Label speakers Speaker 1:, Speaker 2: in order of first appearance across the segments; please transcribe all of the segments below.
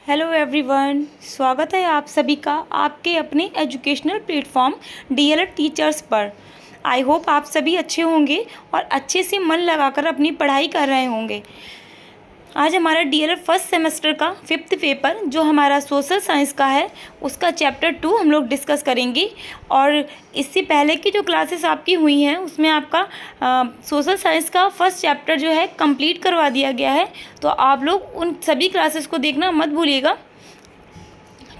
Speaker 1: Hello everyone, स्वागत है आप सभी का आपके अपने एजुकेशनल प्लेटफॉर्म डीएलएड टीचर्स पर। आई होप आप सभी अच्छे होंगे और अच्छे से मन लगाकर अपनी पढ़ाई कर रहे होंगे। आज हमारा डीएलएड फर्स्ट सेमेस्टर का 5th पेपर जो हमारा सोशल साइंस का है उसका चैप्टर 2 हम लोग डिस्कस करेंगे। और इससे पहले की जो क्लासेस आपकी हुई हैं उसमें आपका सोशल साइंस का फर्स्ट चैप्टर जो है कंप्लीट करवा दिया गया है, तो आप लोग उन सभी क्लासेस को देखना मत भूलिएगा।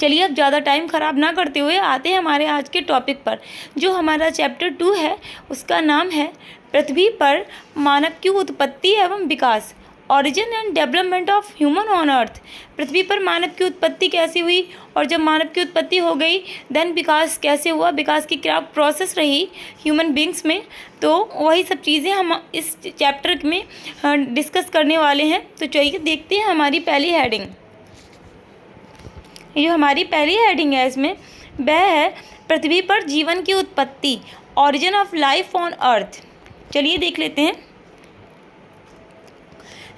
Speaker 1: चलिए अब ज़्यादा टाइम ख़राब ना करते हुए आते हैं हमारे आज के टॉपिक पर। जो हमारा चैप्टर 2 है उसका नाम है पृथ्वी पर मानव की उत्पत्ति एवं विकास, origin and development of human on earth. पृथ्वी पर मानव की उत्पत्ति कैसी हुई और जब मानव की उत्पत्ति हो गई देन विकास कैसे हुआ, विकास की क्या प्रोसेस रही ह्यूमन बींग्स में, तो वही सब चीज़ें हम इस चैप्टर में डिस्कस करने वाले हैं। तो चलिए देखते हैं हमारी पहली हेडिंग। ये जो हमारी पहली हेडिंग है इसमें वह है पृथ्वी पर जीवन की उत्पत्ति, origin of life on earth. चलिए देख लेते हैं।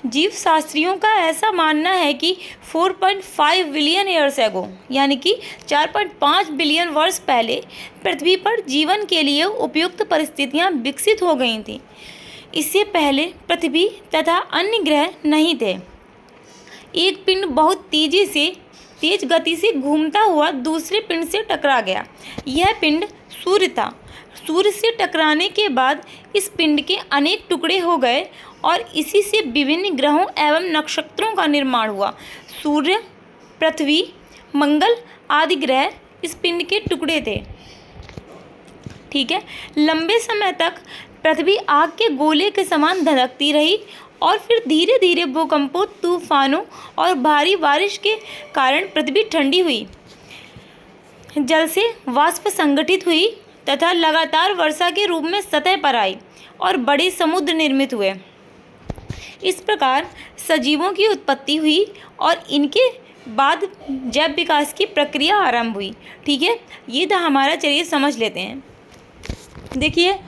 Speaker 1: जीव शास्त्रियों का ऐसा मानना है कि 4.5 बिलियन ईयर्स एगो यानी कि 4.5 बिलियन वर्ष पहले पृथ्वी पर जीवन के लिए उपयुक्त परिस्थितियां विकसित हो गई थीं। इससे पहले पृथ्वी तथा अन्य ग्रह नहीं थे। एक पिंड बहुत तेज गति से घूमता हुआ दूसरे पिंड से टकरा गया। यह पिंड सूर्य था। सूर्य से टकराने के बाद इस पिंड के अनेक टुकड़े हो गए और इसी से विभिन्न ग्रहों एवं नक्षत्रों का निर्माण हुआ। सूर्य, पृथ्वी, मंगल आदि ग्रह इस पिंड के टुकड़े थे। ठीक है। लंबे समय तक पृथ्वी आग के गोले के समान धधकती रही और फिर धीरे धीरे भूकंपों, तूफानों और भारी बारिश के कारण पृथ्वी ठंडी हुई, जल से वाष्प संगठित हुई तथा लगातार वर्षा के रूप में सतह पर आई और बड़े समुद्र निर्मित हुए। इस प्रकार सजीवों की उत्पत्ति हुई और इनके बाद जैव विकास की प्रक्रिया आरंभ हुई। ठीक है, ये था हमारा। चलिए समझ लेते हैं। देखिए,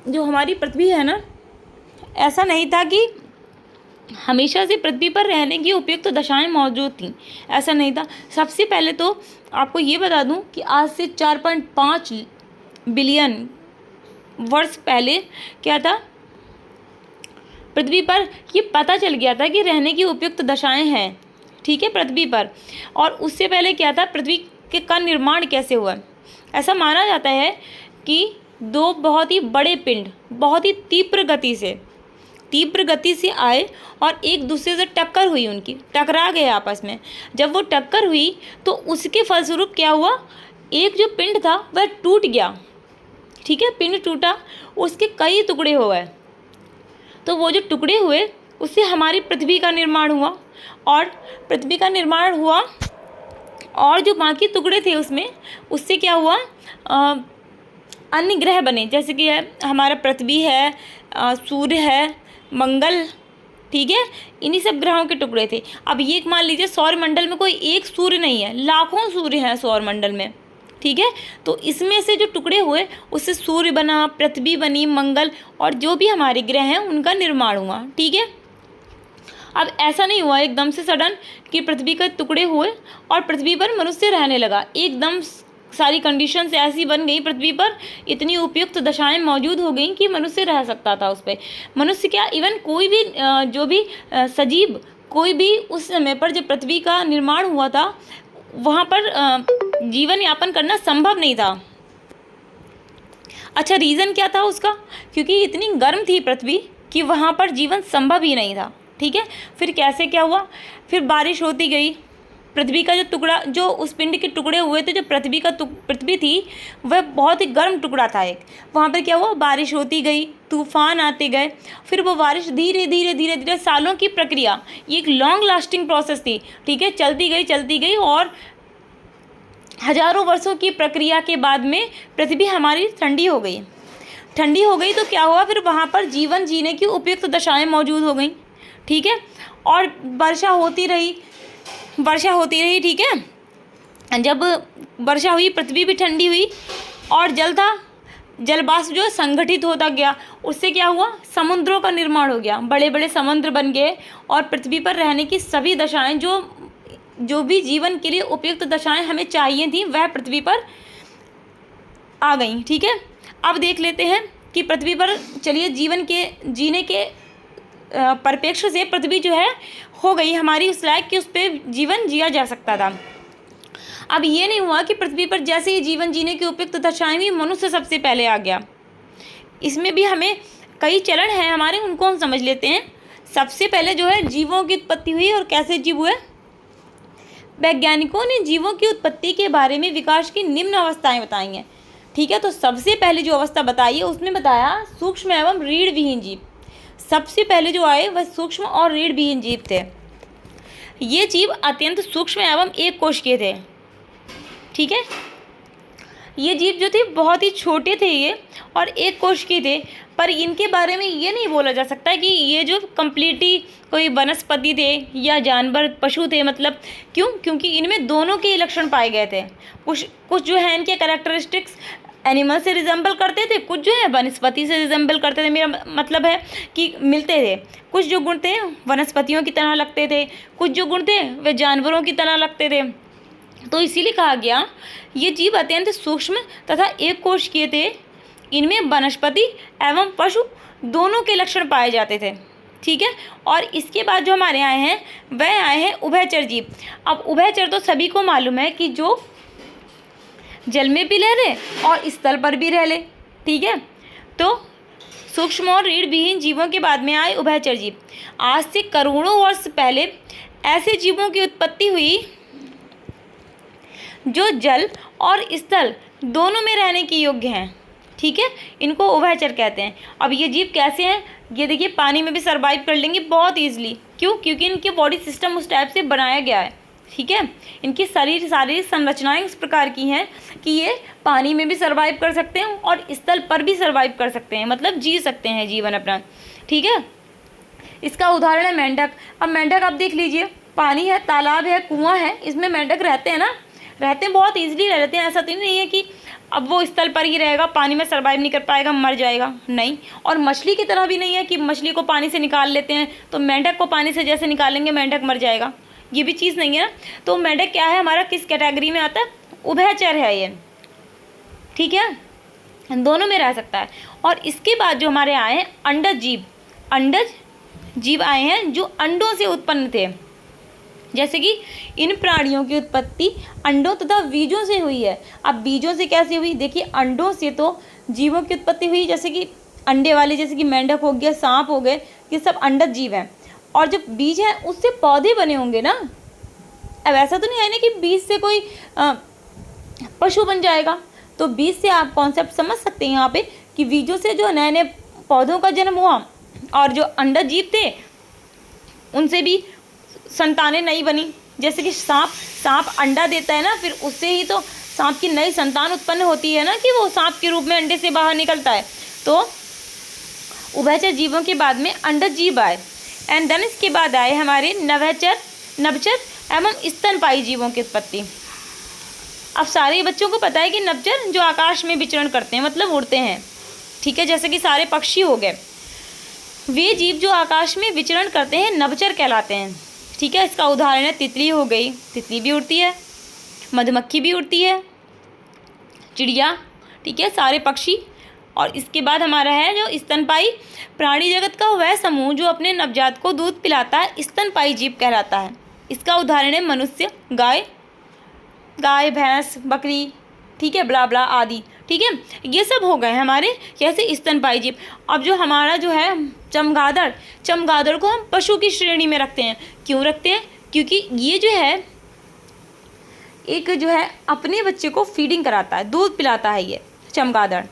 Speaker 1: जो हमारी पृथ्वी है ना, ऐसा नहीं था कि हमेशा से पृथ्वी पर रहने की उपयुक्त दशाएं मौजूद थीं, ऐसा नहीं था। सबसे पहले तो आपको ये बता दूं कि आज से 4.5 बिलियन वर्ष पहले क्या था, पृथ्वी पर ये पता चल गया था कि रहने की उपयुक्त दशाएं हैं। ठीक है, पृथ्वी पर। और उससे पहले क्या था, पृथ्वी का निर्माण कैसे हुआ। ऐसा माना जाता है कि दो बहुत ही बड़े पिंड बहुत ही तीव्र गति से आए और एक दूसरे से टक्कर हुई, उनकी टकरा गए आपस में। जब वो टक्कर हुई तो उसके फलस्वरूप क्या हुआ, एक जो पिंड था वह टूट गया। ठीक है, पिंड टूटा, उसके कई टुकड़े हो गए। तो वो जो टुकड़े हुए उससे हमारी पृथ्वी का निर्माण हुआ और पृथ्वी का निर्माण हुआ और जो बाकी टुकड़े थे उसमें उससे क्या हुआ, अन्य ग्रह बने, जैसे कि हमारा पृथ्वी है, सूर्य है, मंगल। ठीक है, इन्हीं सब ग्रहों के टुकड़े थे। अब ये मान लीजिए सौरमंडल में कोई एक सूर्य नहीं है, लाखों सूर्य हैं सौरमंडल में। ठीक है, तो इसमें से जो टुकड़े हुए उससे सूर्य बना, पृथ्वी बनी, मंगल और जो भी हमारे ग्रह हैं उनका निर्माण हुआ। ठीक है, अब ऐसा नहीं हुआ एकदम से सडन कि पृथ्वी के टुकड़े हुए और पृथ्वी पर मनुष्य रहने लगा। एकदम सारी कंडीशंस ऐसी बन गई, पृथ्वी पर इतनी उपयुक्त दशाएं मौजूद हो गई कि मनुष्य रह सकता था उस पर। मनुष्य क्या, इवन कोई भी जो भी सजीव, कोई भी उस समय पर जब पृथ्वी का निर्माण हुआ था वहाँ पर जीवन यापन करना संभव नहीं था। अच्छा, रीज़न क्या था उसका, क्योंकि इतनी गर्म थी पृथ्वी कि वहाँ पर जीवन संभव ही नहीं था। ठीक है, फिर कैसे क्या हुआ, फिर बारिश होती गई। पृथ्वी का जो टुकड़ा, जो उस पिंड के टुकड़े हुए थे, जो पृथ्वी थी वह बहुत ही गर्म टुकड़ा था एक। वहाँ पर क्या हुआ, बारिश होती गई, तूफान आते गए, फिर वो बारिश धीरे धीरे सालों की प्रक्रिया, ये एक लॉन्ग लास्टिंग प्रोसेस थी। ठीक है, चलती गई और हजारों वर्षों की प्रक्रिया के बाद में पृथ्वी हमारी ठंडी हो गई। तो क्या हुआ, फिर वहाँ पर जीवन जीने की उपयुक्त दशाएं मौजूद हो गई। ठीक है, और वर्षा होती रही। ठीक है, जब वर्षा हुई पृथ्वी भी ठंडी हुई और जलवाष्प जो संगठित होता गया, उससे क्या हुआ, समुद्रों का निर्माण हो गया, बड़े बड़े समुद्र बन गए और पृथ्वी पर रहने की सभी दशाएं जो जो भी जीवन के लिए उपयुक्त दशाएं हमें चाहिए थी वह पृथ्वी पर आ गई। ठीक है, अब देख लेते हैं कि पृथ्वी पर चलिए जीवन के जीने के परिप्रेक्ष्य से पृथ्वी जो है हो गई हमारी उस लायक कि उस पर जीवन जिया जा सकता था। अब ये नहीं हुआ कि पृथ्वी पर जैसे ही जीवन जीने की उपयुक्त दशाएं हुई मनुष्य सबसे पहले आ गया। इसमें भी हमें कई चरण हैं हमारे, उनको हम समझ लेते हैं। सबसे पहले जो है जीवों की उत्पत्ति हुई और कैसे जीव हुए। वैज्ञानिकों ने जीवों की उत्पत्ति के बारे में विकास की निम्न अवस्थाएं बताई हैं। ठीक है, तो सबसे पहले जो अवस्था बताई है उसमें बताया सूक्ष्म एवं रीढ़ विहीन जीव। सबसे पहले जो आए वह सूक्ष्म और रीढ़ विहीन जीव थे। ये जीव अत्यंत सूक्ष्म एवं एक कोशिकीय थे। ठीक है, ये जीव जो थे बहुत ही छोटे थे ये और एक कोशिकीय थे, पर इनके बारे में ये नहीं बोला जा सकता कि ये जो कंप्लीटली कोई वनस्पति थे या जानवर पशु थे। मतलब क्यों? क्योंकि इनमें दोनों के लक्षण पाए गए थे। कुछ जो है इनके कैरेक्टरिस्टिक्स एनिमल से रिजेंबल करते थे, कुछ जो है वनस्पति से रिजेंबल करते थे। मेरा मतलब है कि मिलते थे। कुछ जो गुण थे वनस्पतियों की तरह लगते थे, कुछ जो गुण थे वे जानवरों की तरह लगते थे। तो इसीलिए कहा गया ये जीव अत्यंत सूक्ष्म तथा एक कोशिकीय थे। इनमें वनस्पति एवं पशु दोनों के लक्षण पाए जाते थे। ठीक है, और इसके बाद जो हमारे आए हैं वह आए हैं उभयचर जीव। अब उभयचर तो सभी को मालूम है कि जो जल में भी रह ले और स्थल पर भी रह ले। ठीक है, तो सूक्ष्म और रीढ़ विहीन जीवों के बाद में आए उभयचर जीव। आज से करोड़ों वर्ष पहले ऐसे जीवों की उत्पत्ति हुई जो जल और स्थल दोनों में रहने के योग्य हैं। ठीक है, इनको उभयचर कहते हैं। अब ये जीव कैसे हैं? ये देखिए पानी में भी सर्वाइव कर लेंगे बहुत ईजिली। क्यों? क्योंकि इनके बॉडी सिस्टम उस टाइप से बनाया गया है। ठीक है, इनकी शारीरिक संरचनाएं उस प्रकार की हैं कि ये पानी में भी सर्वाइव कर सकते हैं और स्थल पर भी सर्वाइव कर सकते हैं, मतलब जी सकते हैं जीवन अपना। ठीक है, इसका उदाहरण है मेंढक। अब मेंढक आप देख लीजिए, पानी है, तालाब है, कुआं है, इसमें मेंढक रहते हैं ना, रहते हैं, बहुत ईजिली रहते हैं। ऐसा तो नहीं है कि अब वो स्थल पर ही रहेगा, पानी में सर्वाइव नहीं कर पाएगा, मर जाएगा, नहीं। और मछली की तरह भी नहीं है कि मछली को पानी से निकाल लेते हैं तो मेंढक को पानी से जैसे निकालेंगे मेंढक मर जाएगा, ये भी चीज़ नहीं है ना। तो मेंढक क्या है हमारा, किस कैटेगरी में आता है? उभयचर है ये। ठीक है, दोनों में रह सकता है। और इसके बाद जो हमारे आए हैं अंडज जीव। अंडज जीव आए हैं जो अंडों से उत्पन्न थे। जैसे कि इन प्राणियों की उत्पत्ति अंडों तथा बीजों से हुई है। अब बीजों से कैसे हुई? देखिए अंडों से तो जीवों की उत्पत्ति हुई, जैसे कि अंडे वाले, जैसे कि मेंढक हो गया, सांप हो गए, ये सब अंडज जीव हैं। और जो बीज है उससे पौधे बने होंगे ना। अब ऐसा तो नहीं है ना कि बीज से कोई पशु बन जाएगा। तो बीज से आप कॉन्सेप्ट समझ सकते हैं यहाँ पे कि बीजों से जो नए नए पौधों का जन्म हुआ और जो अंडज जीव थे उनसे भी संतानें नई बनी। जैसे कि सांप अंडा देता है ना, फिर उससे ही तो सांप की नई संतान उत्पन्न होती है ना, कि वो सांप के रूप में अंडे से बाहर निकलता है। तो उभयचर जीवों के बाद में अंडज जीव आए। एंड देन इसके बाद आए हमारे नभचर एवं स्तनपायी जीवों की उत्पत्ति। अब सारे बच्चों को पता है कि नभचर जो आकाश में विचरण करते हैं, मतलब उड़ते हैं। ठीक है, जैसे कि सारे पक्षी हो गए, वे जीव जो आकाश में विचरण करते हैं नभचर कहलाते हैं। ठीक है, इसका उदाहरण है तितली हो गई, तितली भी उड़ती है, मधुमक्खी भी उड़ती है, चिड़िया। ठीक है, सारे पक्षी। और इसके बाद हमारा है जो स्तनपायी प्राणी जगत का वह समूह जो अपने नवजात को दूध पिलाता है, स्तनपायी जीव कहलाता है। इसका उदाहरण है मनुष्य, गाय, भैंस, बकरी, ठीक है, ब्ला ब्ला आदि। ठीक है, ये सब हो गए हमारे कैसे स्तनपायी जीव। अब जो हमारा जो है चमगादड़ को हम पशु की श्रेणी में रखते हैं। क्यों रखते हैं? क्योंकि ये जो है एक जो है अपने बच्चे को फीडिंग कराता है, दूध पिलाता है ये चमगादड़।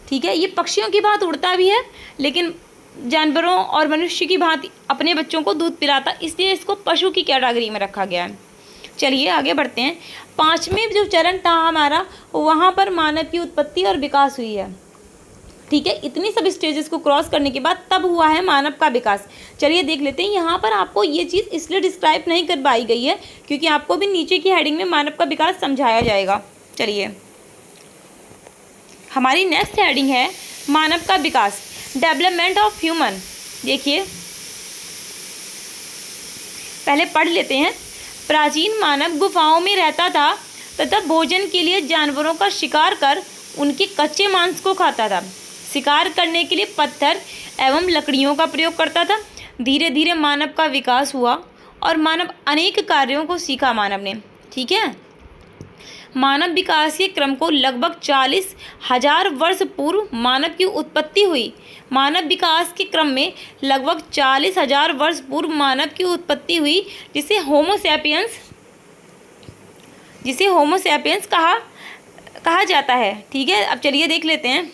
Speaker 1: ठीक है, ये पक्षियों की भांति उड़ता भी है लेकिन जानवरों और मनुष्य की भांति अपने बच्चों को दूध पिलाता, इसलिए इसको पशु की कैटेगरी में रखा गया है। चलिए आगे बढ़ते हैं। 5वें जो चरण था हमारा, वहाँ पर मानव की उत्पत्ति और विकास हुई है। ठीक है, इतनी सब स्टेजेस को क्रॉस करने के बाद तब हुआ है मानव का विकास। चलिए देख लेते हैं। यहाँ पर आपको ये चीज़ इसलिए डिस्क्राइब नहीं करवाई गई है क्योंकि आपको भी नीचे की हेडिंग में मानव का विकास समझाया जाएगा। चलिए, हमारी नेक्स्ट हेडिंग है मानव का विकास, डेवलपमेंट ऑफ ह्यूमन। देखिए पहले पढ़ लेते हैं। प्राचीन मानव गुफाओं में रहता था तथा भोजन के लिए जानवरों का शिकार कर उनके कच्चे मांस को खाता था। शिकार करने के लिए पत्थर एवं लकड़ियों का प्रयोग करता था। धीरे धीरे मानव का विकास हुआ और मानव अनेक कार्यों को सीखा मानव ने। ठीक है, मानव विकास के क्रम को लगभग 40,000 वर्ष पूर्व मानव की उत्पत्ति हुई। मानव विकास के क्रम में लगभग 40,000 वर्ष पूर्व मानव की उत्पत्ति हुई, जिसे होमो सैपियंस कहा जाता है। ठीक है, अब चलिए देख लेते हैं।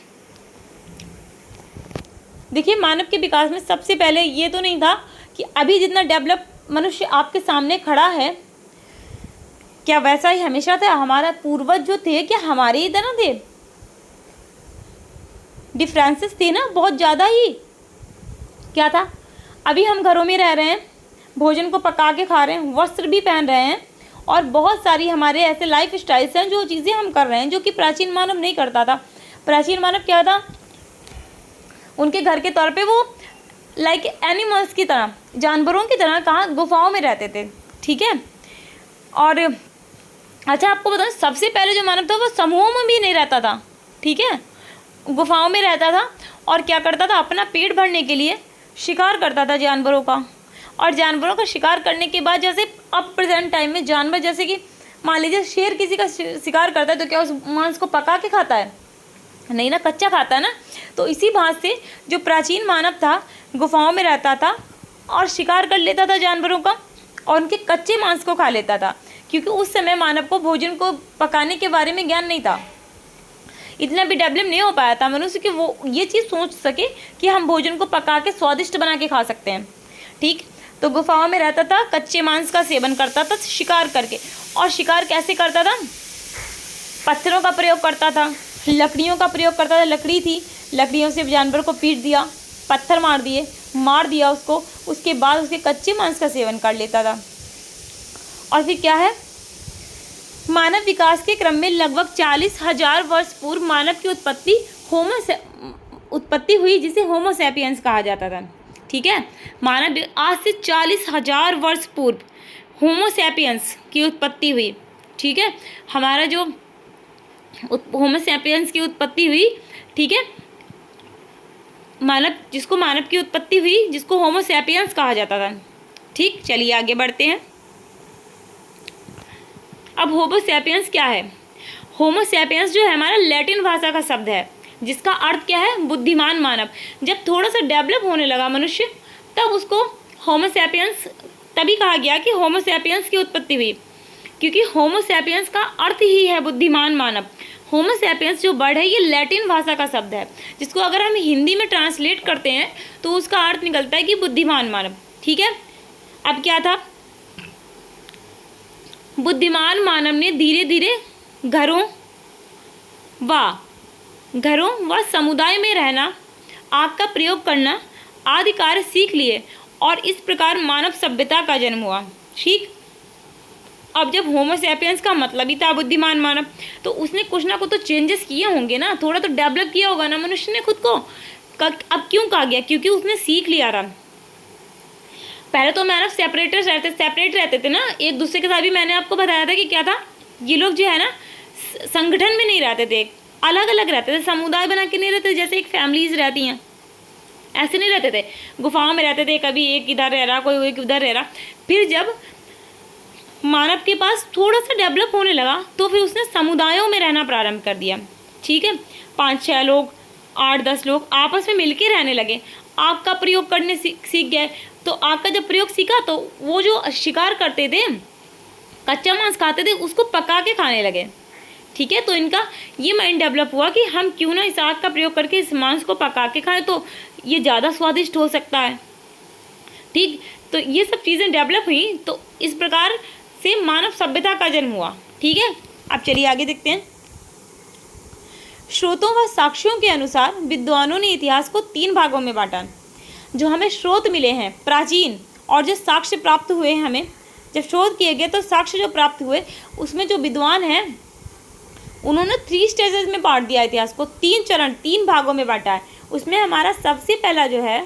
Speaker 1: देखिए, मानव के विकास में सबसे पहले ये तो नहीं था कि अभी जितना डेवलप मनुष्य आपके सामने खड़ा है, क्या वैसा ही हमेशा था? हमारा पूर्वज जो थे, क्या हमारे ही तरह थे? डिफरेंसेस थे ना, बहुत ज़्यादा ही। क्या था? अभी हम घरों में रह रहे हैं, भोजन को पका के खा रहे हैं, वस्त्र भी पहन रहे हैं, और बहुत सारी हमारे ऐसे लाइफ स्टाइल्स हैं जो चीज़ें हम कर रहे हैं जो कि प्राचीन मानव नहीं करता था। प्राचीन मानव क्या था? उनके घर के तौर पे वो लाइक एनिमल्स की तरह, जानवरों की तरह कहाँ गुफाओं में रहते थे। ठीक है, और अच्छा आपको बताऊँ, सबसे पहले जो मानव था वो समूहों में भी नहीं रहता था। ठीक है, गुफाओं में रहता था और क्या करता था? अपना पेट भरने के लिए शिकार करता था जानवरों का। और जानवरों का शिकार करने के बाद, जैसे अब प्रेजेंट टाइम में जानवर, जैसे कि मान लीजिए शेर किसी का शिकार करता है तो क्या उस मांस को पका के खाता है? नहीं ना, कच्चा खाता है ना। तो इसी बात से जो प्राचीन मानव था गुफाओं में रहता था और शिकार कर लेता था जानवरों का और उनके कच्चे मांस को खा लेता था, क्योंकि उस समय मानव को भोजन को पकाने के बारे में ज्ञान नहीं था। इतना भी डेवलप नहीं हो पाया था मनुष्य कि वो ये चीज़ सोच सके कि हम भोजन को पका के स्वादिष्ट बना के खा सकते हैं। ठीक, तो गुफाओं में रहता था, कच्चे मांस का सेवन करता था शिकार करके। और शिकार कैसे करता था? पत्थरों का प्रयोग करता था, लकड़ियों का प्रयोग करता था। लकड़ी थी, लकड़ियों से जानवर को पीट दिया, पत्थर मार दिया उसको, उसके बाद उसके कच्चे मांस का सेवन कर लेता था। और फिर क्या है? मानव विकास के क्रम में लगभग 40,000 वर्ष पूर्व मानव की उत्पत्ति हुई, जिसे होमो सैपियंस कहा जाता था। ठीक है, मानव आज से 40,000 वर्ष पूर्व होमो सैपियंस की उत्पत्ति हुई। ठीक है, हमारा जो होमो सैपियंस की उत्पत्ति हुई, ठीक है, जिसको मानव की उत्पत्ति हुई, जिसको होमो सैपियंस कहा जाता था। ठीक, चलिए आगे बढ़ते हैं। अब होमो सैपियंस क्या है? होमो सैपियंस जो है हमारा लैटिन भाषा का शब्द है, जिसका अर्थ क्या है? बुद्धिमान मानव। जब थोड़ा सा डेवलप होने लगा मनुष्य, तब उसको होमो सैपियंस तभी कहा गया कि होमो सैपियंस की उत्पत्ति हुई, क्योंकि होमो सैपियंस का अर्थ ही है बुद्धिमान मानव। होमो सैपियंस जो वर्ड है ये लैटिन भाषा का शब्द है, जिसको अगर हम हिंदी में ट्रांसलेट करते हैं तो उसका अर्थ निकलता है कि बुद्धिमान मानव। ठीक है, अब क्या था? बुद्धिमान मानव ने धीरे धीरे घरों व समुदाय में रहना, आग का प्रयोग करना आदि कार्य सीख लिए और इस प्रकार मानव सभ्यता का जन्म हुआ। ठीक, अब जब होमो सैपियंस का मतलब ही था बुद्धिमान मानव, तो उसने कुछ ना कुछ तो चेंजेस किए होंगे ना, थोड़ा तो डेवलप किया होगा ना मनुष्य ने खुद को। अब क्यों कहा गया? क्योंकि उसने सीख लिया था। पहले तो मानव सेपरेट रहते थे ना एक दूसरे के साथ। भी मैंने आपको बताया था कि क्या था, ये लोग जो है ना संगठन में नहीं रहते थे, अलग अलग रहते थे, समुदाय बना के नहीं रहते, जैसे एक फैमिलीज रहती हैं ऐसे नहीं रहते थे। गुफाओं में रहते थे, कभी एक इधर रह रहा, कोई एक उधर रह रहा। फिर जब मानव के पास थोड़ा सा डेवलप होने लगा तो फिर उसने समुदायों में रहना प्रारंभ कर दिया। ठीक है, 5-6 लोग, 8-10 लोग आपस में मिलके रहने लगे, आग का प्रयोग करने सीख गए। तो आग का जब प्रयोग सीखा तो वो जो शिकार करते थे, कच्चा मांस खाते थे, उसको पका के खाने लगे। ठीक है, तो इनका ये माइंड डेवलप हुआ कि हम क्यों ना इस आग का प्रयोग करके इस मांस को पका के खाएं, तो ये ज़्यादा स्वादिष्ट हो सकता है। ठीक, तो ये सब चीज़ें डेवलप हुई, तो इस प्रकार से मानव सभ्यता का जन्म हुआ। ठीक है, अब चलिए आगे देखते हैं। स्रोतों व साक्ष्यों के अनुसार विद्वानों ने इतिहास को 3 भागों में बांटा। जो हमें स्रोत मिले हैं प्राचीन, और जो साक्ष्य प्राप्त हुए हमें, जब शोध किए गए तो साक्ष्य जो प्राप्त हुए, उसमें जो विद्वान हैं उन्होंने 3 स्टेजेस में बांट दिया इतिहास को, 3 चरण, 3 भागों में बांटा है। उसमें हमारा सबसे पहला जो है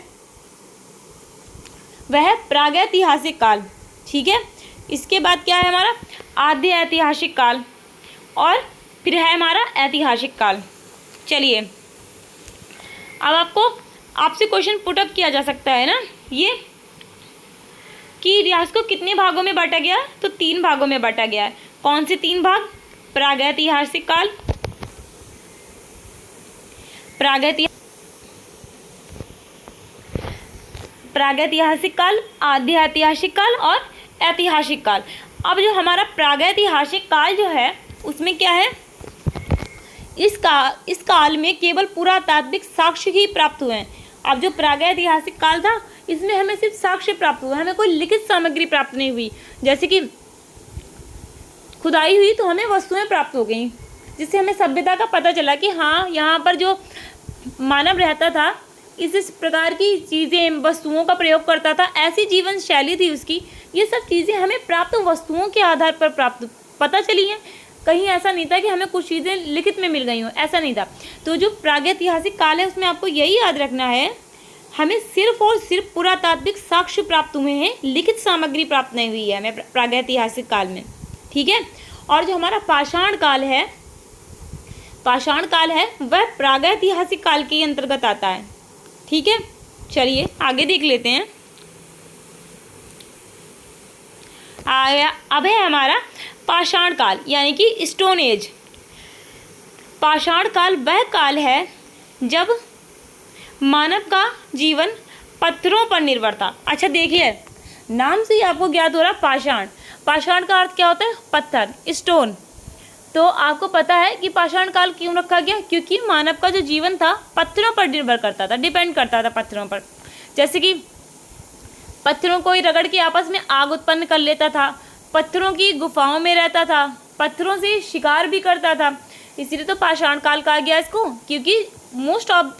Speaker 1: वह है प्रागैतिहासिक काल। ठीक है, इसके बाद क्या है हमारा आद्य ऐतिहासिक काल, और फिर है हमारा ऐतिहासिक काल। चलिए अब आपसे क्वेश्चन पुटअप किया जा सकता है ना ये कि इतिहास को कितने भागों में बांटा गया है, तो 3 भागों में बांटा गया है। कौन से 3 भाग? प्रागैतिहासिक काल, प्रागैतिहासिक काल, आद्य ऐतिहासिक काल और ऐतिहासिक काल। अब जो हमारा प्रागैतिहासिक काल जो है उसमें क्या है, इस काल में केवल पुरातात्विक साक्ष्य ही प्राप्त हुए हैं। अब जो प्रागैतिहासिक काल था इसमें हमें सिर्फ साक्ष्य प्राप्त हुआ, हमें कोई लिखित सामग्री प्राप्त नहीं हुई। जैसे कि खुदाई हुई तो हमें वस्तुएं प्राप्त हो गई, जिससे हमें सभ्यता का पता चला कि हाँ यहाँ पर जो मानव रहता था इस प्रकार की चीज़ें वस्तुओं का प्रयोग करता था, ऐसी जीवन शैली थी उसकी। ये सब चीज़ें हमें प्राप्त वस्तुओं के आधार पर प्राप्त पता चली हैं। कहीं ऐसा नहीं था कि हमें कुछ चीज़ें लिखित में मिल गई हों, ऐसा नहीं था। तो जो प्रागैतिहासिक काल है उसमें आपको यही याद रखना है, हमें सिर्फ और सिर्फ पुरातात्विक साक्ष्य प्राप्त हुए हैं, लिखित सामग्री प्राप्त नहीं हुई है हमें प्रागैतिहासिक काल में। ठीक है। और जो हमारा पाषाण काल है वह प्रागैतिहासिक काल के अंतर्गत आता है। ठीक है, चलिए आगे देख लेते हैं। अब है हमारा पाषाण काल यानी कि स्टोन एज। पाषाण काल वह काल है जब मानव का जीवन पत्थरों पर निर्भर था। अच्छा देखिए, नाम से ही आपको ज्ञात हो रहा पाषाण। पाषाण का अर्थ क्या होता है? पत्थर, स्टोन। तो आपको पता है कि पाषाण काल क्यों रखा गया? क्योंकि मानव का जो जीवन था पत्थरों पर निर्भर करता था, डिपेंड करता था पत्थरों पर। जैसे कि पत्थरों को ही रगड़ के आपस में आग उत्पन्न कर लेता था, पत्थरों की गुफाओं में रहता था, पत्थरों से शिकार भी करता था, इसीलिए तो पाषाण काल कहा गया इसको। क्योंकि मोस्ट ऑफ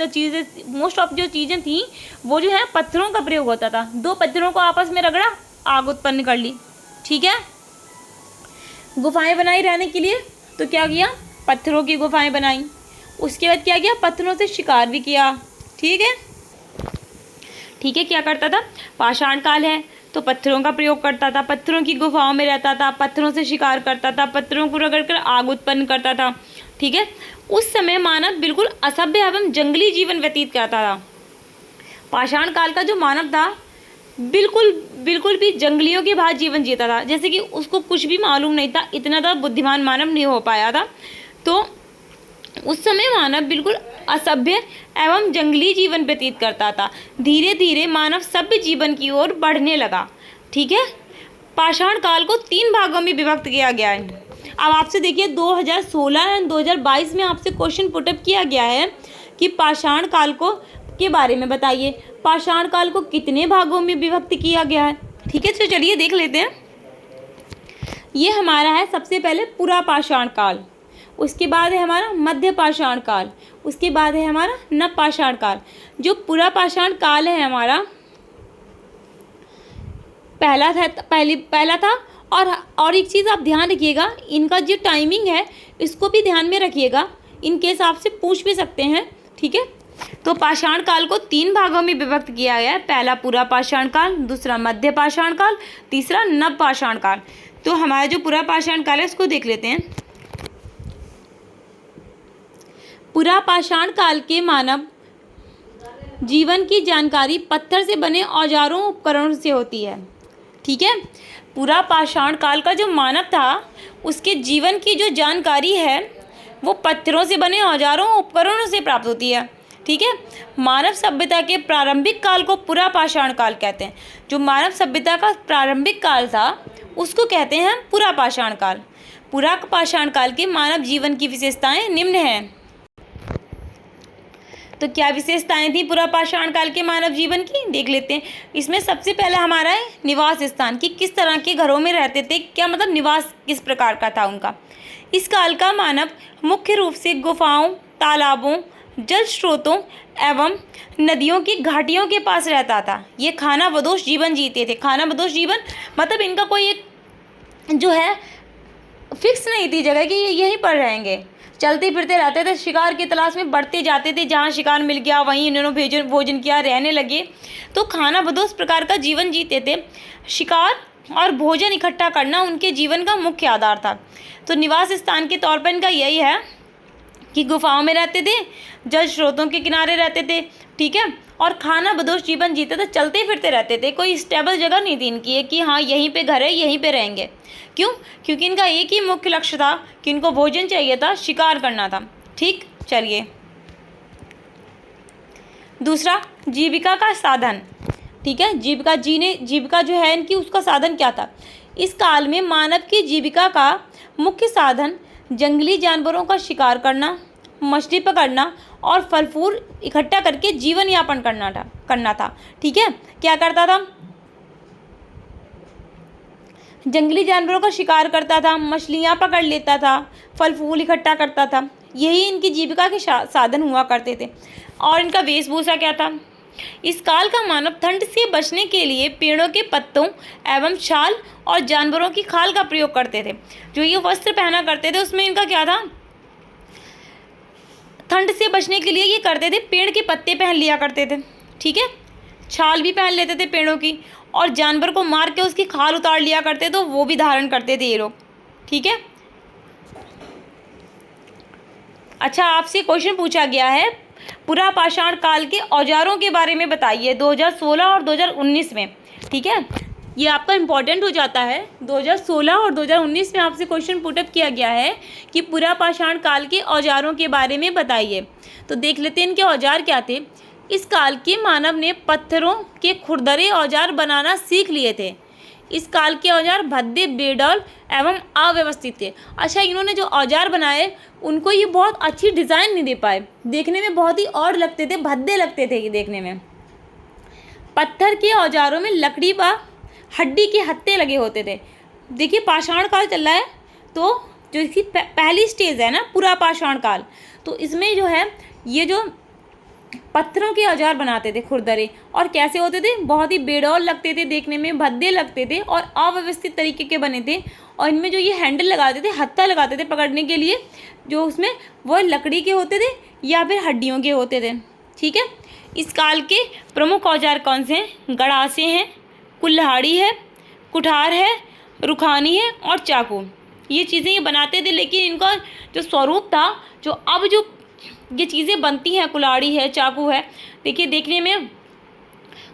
Speaker 1: जो चीज़ें थी वो जो है पत्थरों का प्रयोग होता था। 2 पत्थरों को आपस में रगड़ा, आग उत्पन्न कर ली। ठीक है। गुफाएं बनाई रहने के लिए, तो क्या किया? पत्थरों की गुफाएं बनाई। उसके बाद क्या किया? पत्थरों से शिकार भी किया। ठीक है, क्या करता था? पाषाण काल है तो पत्थरों का प्रयोग करता था, पत्थरों की गुफाओं में रहता था, पत्थरों से शिकार करता था, पत्थरों को रगड़कर आग उत्पन्न करता था। ठीक है। उस समय मानव बिल्कुल असभ्य एवं जंगली जीवन व्यतीत करता था। पाषाण काल का जो मानव था बिल्कुल भी जंगलियों के भांति जीवन जीता था। जैसे कि उसको कुछ भी मालूम नहीं था, इतना तो बुद्धिमान मानव नहीं हो पाया था। तो उस समय मानव बिल्कुल असभ्य एवं जंगली जीवन व्यतीत करता था। धीरे धीरे मानव सभ्य जीवन की ओर बढ़ने लगा। ठीक है। पाषाण काल को 3 भागों में विभक्त किया गया है। अब आपसे देखिए 2016 और 2022 में आपसे क्वेश्चन पुटअप किया गया है कि पाषाण काल के बारे में बताइए, पाषाण काल को कितने भागों में विभक्त किया गया है। ठीक है, तो चलिए देख लेते हैं। ये हमारा है सबसे पहले पुरापाषाण काल, उसके बाद है हमारा मध्य पाषाण काल, उसके बाद है हमारा नवपाषाण काल। जो पुरापाषाण काल है हमारा पहला था। और एक चीज़ आप ध्यान रखिएगा, इनका जो टाइमिंग है इसको भी ध्यान में रखिएगा, इन केस आपसे पूछ भी सकते हैं। ठीक है। तो पाषाण काल को 3 भागों में विभक्त किया गया है। पहला पुरापाषाण काल, दूसरा मध्य पाषाण काल, तीसरा नवपाषाण काल। तो हमारा जो पुरापाषाण काल है उसको देख लेते हैं। पुरापाषाण काल के मानव जीवन की जानकारी पत्थर से बने औजारों उपकरणों से होती है। ठीक है। पुरापाषाण काल का जो मानव था उसके जीवन की जो जानकारी है वो पत्थरों से बने औजारों उपकरणों से प्राप्त होती है। ठीक है। मानव सभ्यता के प्रारंभिक काल को पुरापाषाण काल कहते हैं। जो मानव सभ्यता का प्रारंभिक काल था उसको कहते हैं पुरापाषाण काल। पुरापाषाण काल के मानव जीवन की विशेषताएं निम्न हैं। तो क्या विशेषताएं थी पुरापाषाण काल के मानव जीवन की, देख लेते हैं। इसमें सबसे पहला हमारा है निवास स्थान, कि किस तरह के घरों में रहते थे, क्या मतलब निवास किस प्रकार का था उनका। इस काल का मानव मुख्य रूप से गुफाओं, तालाबों, जल स्रोतों एवं नदियों की घाटियों के पास रहता था। ये खानाबदोश जीवन जीते थे। खानाबदोश जीवन मतलब इनका कोई एक जो है फिक्स नहीं थी जगह कि ये यहीं पर रहेंगे, चलते फिरते रहते थे, शिकार की तलाश में बढ़ते जाते थे, जहाँ शिकार मिल गया वहीं इन्होंने भोजन किया, रहने लगे। तो खानाबदोश प्रकार का जीवन जीते थे। शिकार और भोजन इकट्ठा करना उनके जीवन का मुख्य आधार था। तो निवास स्थान के तौर पर इनका यही है कि गुफाओं में रहते थे, जल स्रोतों के किनारे रहते थे, ठीक है, और खाना बदोश जीवन जीते थे, चलते फिरते रहते थे। कोई स्टेबल जगह नहीं थी इनकी कि हाँ यहीं पे घर है, यहीं पे रहेंगे। क्यों? क्योंकि इनका एक ही मुख्य लक्ष्य था कि इनको भोजन चाहिए था, शिकार करना था। ठीक, चलिए दूसरा, जीविका का साधन। ठीक है, जीविका जो है इनकी, उसका साधन क्या था? इस काल में मानव की जीविका का मुख्य साधन जंगली जानवरों का शिकार करना, मछली पकड़ना और फल फूल इकट्ठा करके जीवन यापन करना था। ठीक है, क्या करता था? जंगली जानवरों का शिकार करता था, मछलियाँ पकड़ लेता था, फल फूल इकट्ठा करता था। यही इनकी जीविका के साधन हुआ करते थे। और इनका वेशभूषा क्या था? इस काल का मानव ठंड से बचने के लिए पेड़ों के पत्तों एवं छाल और जानवरों की खाल का प्रयोग करते थे। जो ये वस्त्र पहना करते थे उसमें इनका क्या था? ठंड से बचने के लिए ये करते थे, पेड़ के पत्ते पहन लिया करते थे, ठीक है, छाल भी पहन लेते थे पेड़ों की, और जानवर को मार के उसकी खाल उतार लिया करते, तो वो भी धारण करते थे ये लोग। ठीक है, अच्छा, आपसे क्वेश्चन पूछा गया है पुरापाषाण काल के औजारों के बारे में बताइए 2016 और 2019 में। ठीक है, ये आपका इम्पॉर्टेंट हो जाता है। 2016 और 2019 में आपसे क्वेश्चन पुटअप किया गया है कि पुरापाषाण काल के औजारों के बारे में बताइए। तो देख लेते हैं इनके औजार क्या थे। इस काल के मानव ने पत्थरों के खुरदरे औजार बनाना सीख लिए थे। इस काल के औजार भद्दे, बेडौल एवं अव्यवस्थित थे। अच्छा, इन्होंने जो औजार बनाए उनको ये बहुत अच्छी डिज़ाइन नहीं दे पाए, देखने में बहुत ही ऑड लगते थे, भद्दे लगते थे ये देखने में। पत्थर के औजारों में लकड़ी व हड्डी के हत्थे लगे होते थे। देखिए, पाषाण काल चल रहा है, तो जो इसकी पहली स्टेज है ना पुरापाषाण काल, तो इसमें जो है ये जो पत्थरों के औजार बनाते थे खुरदरे, और कैसे होते थे? बहुत ही बेडौल लगते थे देखने में, भद्दे लगते थे और अव्यवस्थित तरीके के बने थे। और इनमें जो ये हैंडल लगाते थे, हत्था लगाते थे पकड़ने के लिए, जो उसमें वो लकड़ी के होते थे या फिर हड्डियों के होते थे। ठीक है, इस काल के प्रमुख औजार कौन से हैं? गड़ासे हैं, कुल्हाड़ी है, कुठार है, रुखानी है और चाकू। ये चीज़ें ये बनाते थे, लेकिन इनका जो स्वरूप था, जो अब जो ये चीज़ें बनती हैं, कुल्हाड़ी है, चाकू है, देखिए देखने में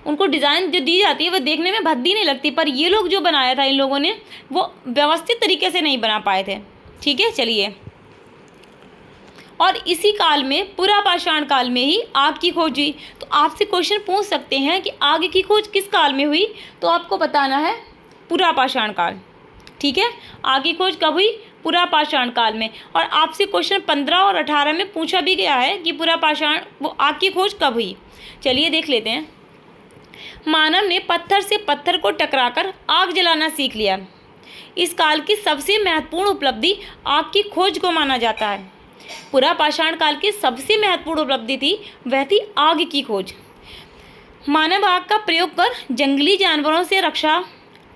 Speaker 1: उनको डिज़ाइन जो दी जाती है वो देखने में भद्दी नहीं लगती, पर ये लोग जो बनाया था इन लोगों ने वो व्यवस्थित तरीके से नहीं बना पाए थे। ठीक है, चलिए, और इसी काल में पुरापाषाण काल में ही आग की खोज हुई। तो आपसे क्वेश्चन पूछ सकते हैं कि आग की खोज किस काल में हुई? तो आपको बताना है पुरापाषाण काल। ठीक है, आग की खोज कब हुई? पुरापाषाण काल में। और आपसे क्वेश्चन 15 और 18 में पूछा भी गया है कि पुरापाषाण वो आग की खोज कब हुई। चलिए देख लेते हैं। मानव ने पत्थर से पत्थर को टकराकर आग जलाना सीख लिया। इस काल की सबसे महत्वपूर्ण उपलब्धि आग की खोज को माना जाता है। पुरापाषाण काल की सबसे महत्वपूर्ण उपलब्धि थी, वह थी आग की खोज। मानव आग का प्रयोग कर जंगली जानवरों से रक्षा,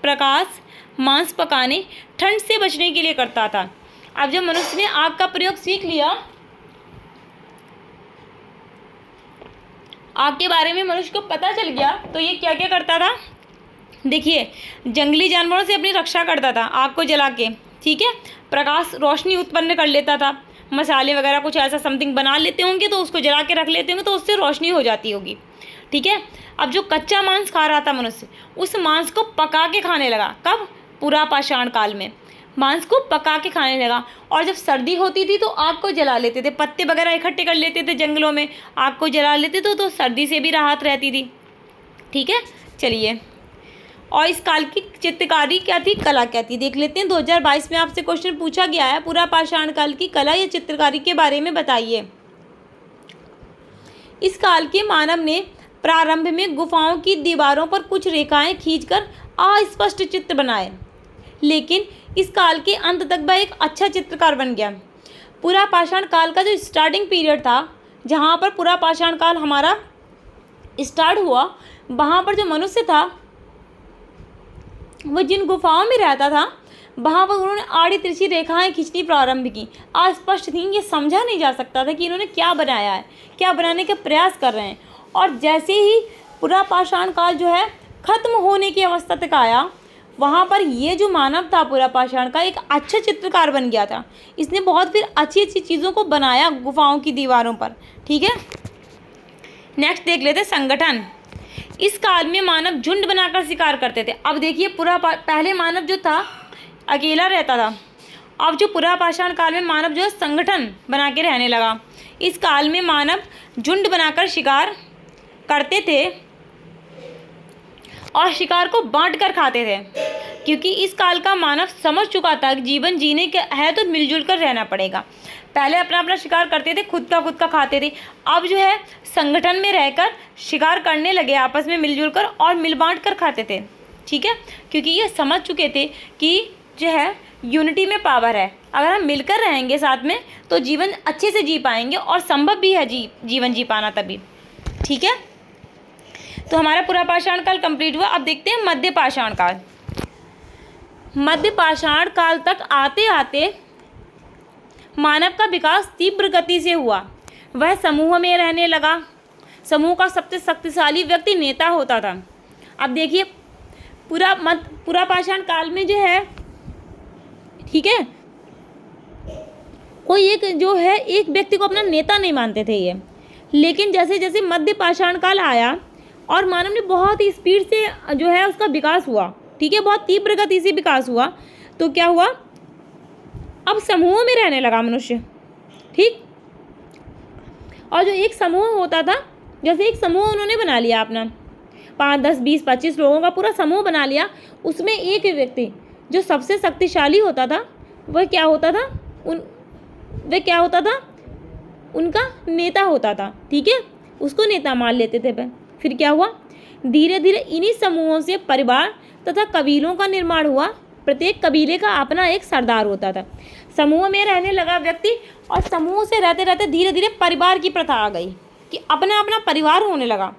Speaker 1: प्रकाश, मांस पकाने, ठंड से बचने के लिए करता था। अब जब मनुष्य ने आग का प्रयोग सीख लिया, आग के बारे में मनुष्य को पता चल गया, तो ये क्या क्या करता था? देखिए, जंगली जानवरों से अपनी रक्षा करता था आग को जला के, ठीक है, प्रकाश, रोशनी उत्पन्न कर लेता था, मसाले वगैरह कुछ ऐसा समथिंग बना लेते होंगे तो उसको जला के रख लेते होंगे तो उससे रोशनी हो जाती होगी। ठीक है, अब जो कच्चा मांस खा रहा था मनुष्य, उस मांस को पका के खाने लगा। कब? पुरापाषाण काल में मांस को पका के खाने लगा। और जब सर्दी होती थी तो आग को जला लेते थे, पत्ते वगैरह इकट्ठे कर लेते थे जंगलों में, आग को जला लेते थे, तो सर्दी से भी राहत रहती थी। ठीक है, चलिए, और इस काल की चित्रकारी क्या थी, कला क्या थी, देख लेते हैं। 2022 में आपसे क्वेश्चन पूछा गया है पुरापाषाण काल की कला या चित्रकारी के बारे में बताइए। इस काल के मानव ने प्रारंभ में गुफाओं की दीवारों पर कुछ रेखाएं खींचकर अस्पष्ट चित्र बनाए, लेकिन इस काल के अंत तक वह एक अच्छा चित्रकार बन गया। पुरापाषाण काल का जो स्टार्टिंग पीरियड था, जहाँ पर पुरापाषाण काल हमारा स्टार्ट हुआ, वहाँ पर जो मनुष्य था वो जिन गुफाओं में रहता था, वहाँ पर उन्होंने आड़ी तिरछी रेखाएं खींचनी प्रारंभ की। अस्पष्ट थी, ये समझा नहीं जा सकता था कि इन्होंने क्या बनाया है, क्या बनाने का प्रयास कर रहे हैं। और जैसे ही पुरापाषाण काल जो है ख़त्म होने की अवस्था तक आया, वहाँ पर ये जो मानव था पूरा पाषाण का एक अच्छा चित्रकार बन गया था। इसने बहुत फिर अच्छी अच्छी चीज़ों को बनाया गुफाओं की दीवारों पर। ठीक है, नेक्स्ट देख लेते संगठन। इस काल में मानव झुंड बनाकर शिकार करते थे। अब देखिए पहले मानव जो था अकेला रहता था, अब जो पूरा पाषाण काल में मानव जो है संगठन बना के रहने लगा। इस काल में मानव झुंड बनाकर शिकार करते थे और शिकार को बांट कर खाते थे, क्योंकि इस काल का मानव समझ चुका था कि जीवन जीने के है तो मिलजुल कर रहना पड़ेगा। पहले अपना अपना शिकार करते थे, खुद का खाते थे। अब जो है संगठन में रहकर शिकार करने लगे, आपस में मिलजुल कर और मिल बांट कर खाते थे। ठीक है, क्योंकि ये समझ चुके थे कि जो है यूनिटी में पावर है, अगर हम मिलकर रहेंगे साथ में तो जीवन अच्छे से जी पाएंगे और संभव भी है जीवन जी पाना तभी। ठीक है, तो हमारा पूरा पाषाण काल कंप्लीट हुआ। अब देखते हैं मध्य पाषाण काल। मध्य पाषाण काल तक आते आते मानव का विकास तीव्र गति से हुआ। वह समूह में रहने लगा। समूह का सबसे शक्तिशाली व्यक्ति नेता होता था। अब देखिए पूरा पाषाण काल में जो है, ठीक है, कोई एक जो है एक व्यक्ति को अपना नेता नहीं मानते थे ये। लेकिन जैसे जैसे मध्य पाषाण काल आया और मानव ने बहुत ही स्पीड से जो है उसका विकास हुआ। ठीक है, बहुत तीव्र गति से विकास हुआ। तो क्या हुआ, अब समूह में रहने लगा मनुष्य। ठीक, और जो एक समूह होता था, जैसे एक समूह उन्होंने बना लिया अपना, 5, 10, 20, 25 लोगों का पूरा समूह बना लिया। उसमें एक व्यक्ति जो सबसे शक्तिशाली होता था वह क्या होता था, उनका नेता होता था। ठीक है, उसको नेता मान लेते थे। फिर क्या हुआ, धीरे धीरे इन्हीं समूहों से परिवार तथा कबीलों का निर्माण हुआ। प्रत्येक कबीले का अपना एक सरदार होता था। समूह में रहने लगा व्यक्ति और समूह से रहते रहते धीरे धीरे परिवार की प्रथा आ गई कि अपना अपना परिवार होने लगा।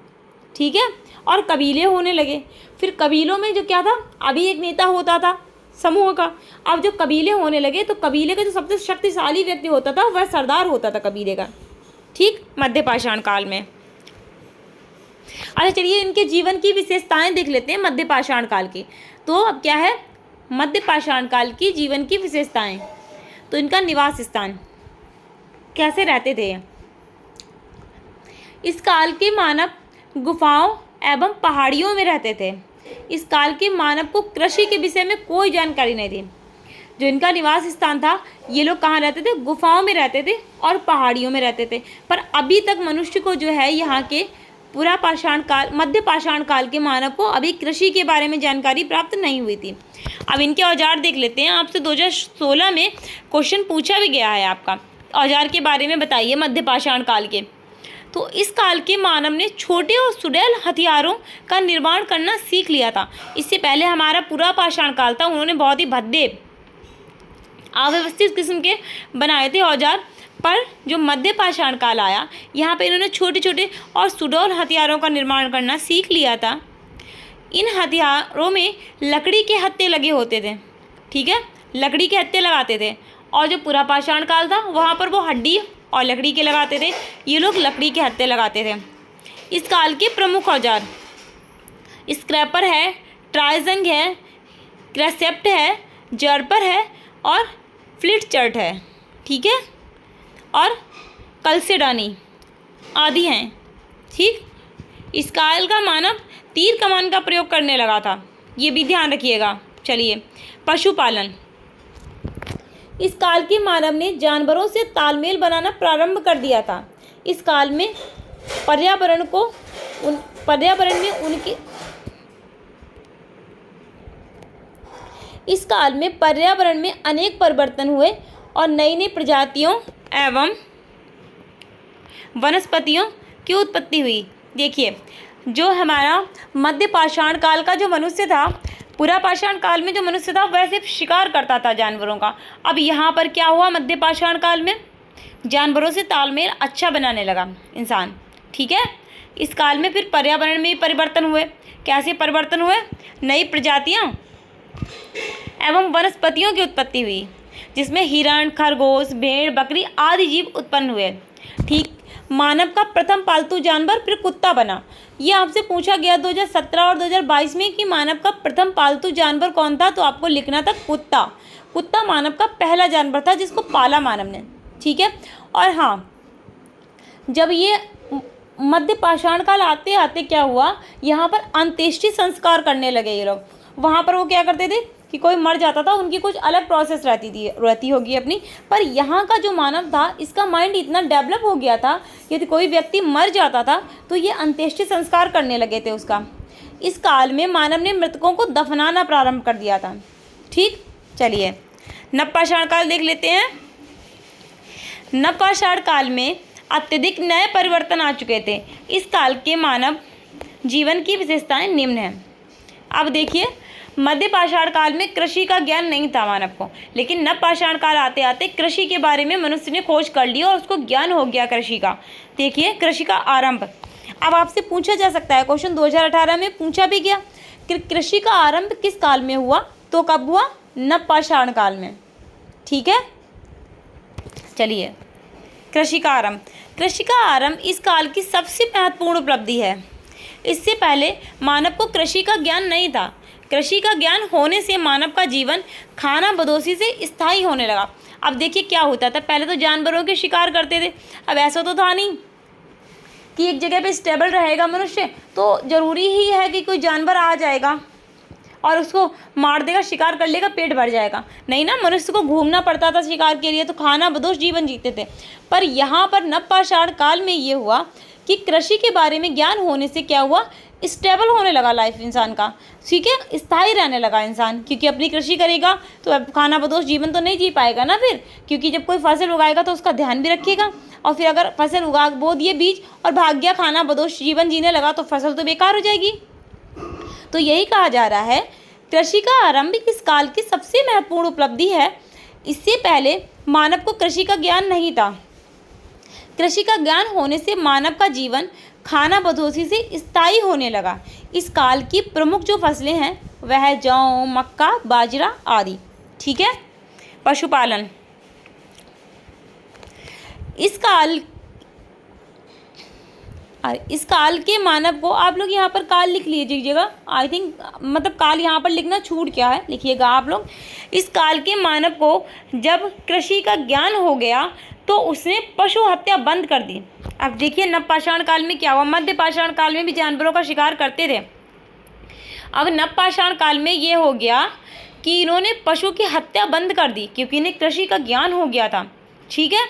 Speaker 1: ठीक है, और कबीले होने लगे। फिर कबीलों में जो क्या था, अभी एक नेता होता था समूह का। अब जो कबीले होने लगे तो कबीले का जो सबसे शक्तिशाली व्यक्ति होता था वह सरदार होता था कबीले का। ठीक, मध्य पाषाण काल में। अच्छा चलिए इनके जीवन की विशेषताएं देख लेते हैं मध्य पाषाण काल की। तो अब क्या है, मध्य पाषाण काल की जीवन की विशेषताएं। तो इनका निवास स्थान, कैसे रहते थे। इस काल के मानव गुफाओं एवं पहाड़ियों में रहते थे। इस काल के मानव को कृषि के विषय में कोई जानकारी नहीं थी। जो इनका निवास स्थान था, ये लोग कहाँ रहते थे, गुफाओं में रहते थे और पहाड़ियों में रहते थे। पर अभी तक मनुष्य को जो है यहाँ के पूरा पाषाण काल, मध्य पाषाण काल के मानव को अभी कृषि के बारे में जानकारी प्राप्त नहीं हुई थी। अब इनके औजार देख लेते हैं। आपसे 2016 में क्वेश्चन पूछा भी गया है आपका, औजार के बारे में बताइए मध्य पाषाण काल के। तो इस काल के मानव ने छोटे और सुडैल हथियारों का निर्माण करना सीख लिया था। इससे पहले हमारा पूरा पाषाण काल था, उन्होंने बहुत ही भद्दे अव्यवस्थित किस्म के बनाए थे औजार। पर जो मध्य पाषाण काल आया, यहाँ पे इन्होंने छोटे छोटे और सुडौल हथियारों का निर्माण करना सीख लिया था। इन हथियारों में लकड़ी के हत्थे लगे होते थे। ठीक है, लकड़ी के हत्थे लगाते थे। और जो पूरा पाषाण काल था वहाँ पर वो हड्डी और लकड़ी के लगाते थे, ये लोग लकड़ी के हत्थे लगाते थे। इस काल के प्रमुख औजार स्क्रैपर है, ट्राइजंग है, क्रेसेप्ट है, जर्पर है और फ्लिट चर्ट है। ठीक है, और कलसेडानी आदि हैं। ठीक, इस काल का मानव तीर कमान का प्रयोग करने लगा था, ये भी ध्यान रखिएगा। चलिए, पशुपालन। इस काल के मानव ने जानवरों से तालमेल बनाना प्रारंभ कर दिया था। इस काल में पर्यावरण में अनेक परिवर्तन हुए और नई नई प्रजातियों एवं वनस्पतियों की उत्पत्ति हुई। देखिए, जो हमारा मध्य पाषाण काल का जो मनुष्य था, पूरा पाषाण काल में जो मनुष्य था वह सिर्फ शिकार करता था जानवरों का। अब यहाँ पर क्या हुआ, मध्य पाषाण काल में जानवरों से तालमेल अच्छा बनाने लगा इंसान। ठीक है, इस काल में फिर पर्यावरण में परिवर्तन हुए। कैसे परिवर्तन हुए, नई प्रजातियाँ एवं वनस्पतियों की उत्पत्ति हुई, जिसमें हिरण, खरगोश, भेड़, बकरी आदि जीव उत्पन्न हुए। ठीक। मानव का प्रथम पालतू जानवर फिर कुत्ता बना। ये आपसे पूछा गया 2017 और 2022 में कि मानव का प्रथम पालतू जानवर कौन था, तो आपको लिखना था कुत्ता। कुत्ता मानव का पहला जानवर था जिसको पाला मानव ने। ठीक है। और हाँ, जब ये मध्य पाषाण काल आते आते क्या हुआ, यहाँ पर अंत्येष्टि संस्कार करने लगे ये लोग। वहाँ पर वो क्या करते थे कि कोई मर जाता था, उनकी कुछ अलग प्रोसेस रहती होगी अपनी, पर यहाँ का जो मानव था इसका माइंड इतना डेवलप हो गया था कि यदि कोई व्यक्ति मर जाता था तो ये अंत्येष्टि संस्कार करने लगे थे उसका। इस काल में मानव ने मृतकों को दफनाना प्रारंभ कर दिया था। ठीक। चलिए नवपाषाण काल देख लेते हैं। नवपाषाण काल में अत्यधिक नए परिवर्तन आ चुके थे। इस काल के मानव जीवन की विशेषताएं निम्न हैं। अब देखिए, मध्य पाषाण काल में कृषि का ज्ञान नहीं था मानव को, लेकिन नवपाषाण काल आते आते कृषि के बारे में मनुष्य ने खोज कर ली और उसको ज्ञान हो गया कृषि का। देखिए कृषि का आरंभ। अब आपसे पूछा जा सकता है, क्वेश्चन 2018 में पूछा भी गया कि कृषि का आरंभ किस काल में हुआ, तो कब हुआ, नवपाषाण काल में। ठीक है। चलिए कृषि का आरंभ। कृषि का आरंभ इस काल की सबसे महत्वपूर्ण उपलब्धि है। इससे पहले मानव को कृषि का ज्ञान नहीं था। कृषि का ज्ञान होने से मानव का जीवन खाना बदोशी से स्थायी होने लगा। अब देखिए क्या होता था, पहले तो जानवरों के शिकार करते थे। अब ऐसा तो था नहीं कि एक जगह पे स्टेबल रहेगा मनुष्य, तो ज़रूरी ही है कि कोई जानवर आ जाएगा और उसको मार देगा, शिकार कर लेगा, पेट भर जाएगा। नहीं ना, मनुष्य को घूमना पड़ता था शिकार के लिए, तो खाना बदोश जीवन जीते थे। पर यहाँ पर नवपाषाण काल में ये हुआ कि कृषि के बारे में ज्ञान होने से क्या हुआ, स्टेबल होने लगा लाइफ इंसान का। ठीक है, स्थायी रहने लगा इंसान, क्योंकि अपनी कृषि करेगा तो अब खाना बदोश जीवन तो नहीं जी पाएगा ना फिर, क्योंकि जब कोई फसल उगाएगा तो उसका ध्यान भी रखिएगा, और फिर अगर फसल उगा बो दिए बीज और भाग गया, खाना बदोश जीवन जीने लगा, तो फसल तो बेकार हो जाएगी। तो यही कहा जा रहा है, कृषि का आरंभ इस काल की सबसे महत्वपूर्ण उपलब्धि है। इससे पहले मानव को कृषि का ज्ञान नहीं था। कृषि का ज्ञान होने से मानव का जीवन खाना बदोशी से स्थायी होने लगा। इस काल की प्रमुख जो फसलें हैं वह जौ, मक्का, बाजरा आदि। ठीक है। पशुपालन। इस काल के मानव को, आप लोग यहाँ पर काल लिख लीजिएगा, आई थिंक मतलब काल यहाँ पर लिखना छूट क्या है, लिखिएगा आप लोग। इस काल के मानव को जब कृषि का ज्ञान हो गया तो उसने पशु हत्या बंद कर दी। अब देखिए नवपाषाण काल में क्या हुआ, मध्य पाषाण काल में भी जानवरों का शिकार करते थे। अब नवपाषाण काल में ये हो गया कि इन्होंने पशु की हत्या बंद कर दी, क्योंकि इन्हें कृषि का ज्ञान हो गया था। ठीक है।